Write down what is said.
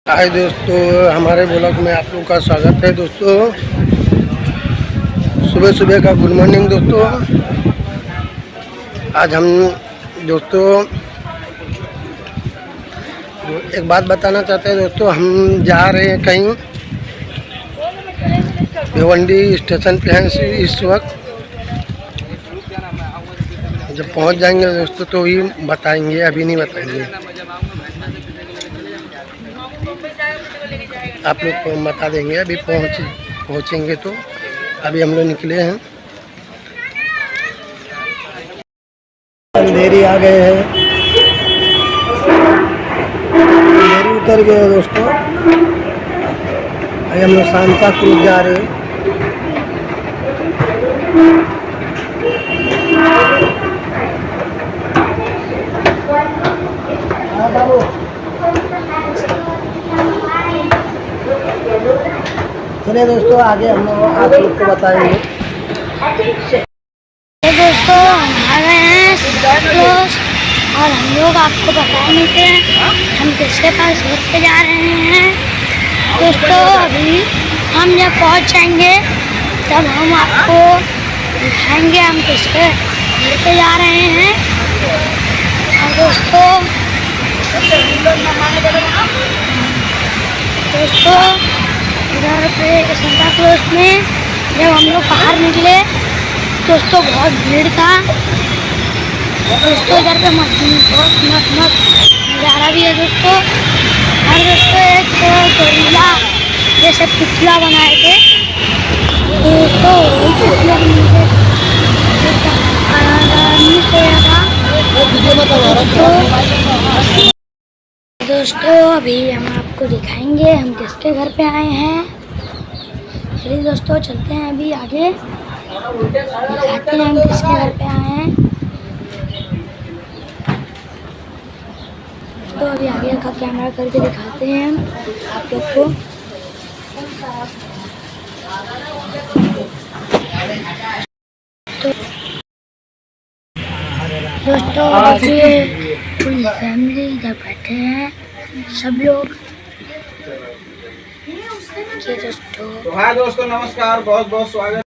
हाय दोस्तों, हमारे ब्लॉग में आप लोग का स्वागत है। दोस्तों सुबह सुबह का गुड मॉर्निंग दोस्तों। आज हम दोस्तों एक बात बताना चाहते हैं दोस्तों। हम जा रहे हैं कहीं, भिवंडी स्टेशन पे हैं इस वक्त। जब पहुंच जाएंगे दोस्तों तो ही बताएंगे, अभी नहीं बताएंगे। आप लोग को बता देंगे अभी पहुंचेंगे तो। अभी हम लोग निकले हैं, अंधेरी आ गए हैं, अंधेरी उतर गए हैं दोस्तों। अभी हम लोग सांता क्रूज जा रहे हैं। चलिए दोस्तों, आगे हम लोग आप लोग को बताएंगे। दोस्तों हम आ गए हैं क्लोज, और हम लोग आपको बता नहीं थे हम किसके पास घर पे जा रहे हैं। दोस्तों अभी हम जब पहुंच जाएंगे तब हम आपको दिखाएंगे हम किसके घर पे जा रहे हैं। और दोस्तों इधर पे सांता क्लॉज में जब हम लोग बाहर निकले दोस्तों बहुत भीड़ था दोस्तों। इधर पे बहुत मस्त नज़ारा भी है दोस्तों। और दोस्तों एक गोरिल्ला जैसे पुतला बनाए थे दोस्तों, वही पुतला दोस्तों अभी हम आपको दिखाएंगे हम किसके घर पे आए हैं। चलिए दोस्तों चलते हैं अभी आगे, दिखाते हैं हम किसके घर पे आए हैं। तो अभी आगे का कैमरा करके दिखाते हैं हम आप लोग को। तो दोस्तों देखिए पूरी फैमिली इधर बैठे हैं सब लोग। तो हाय दोस्तों, नमस्कार, बहुत बहुत स्वागत।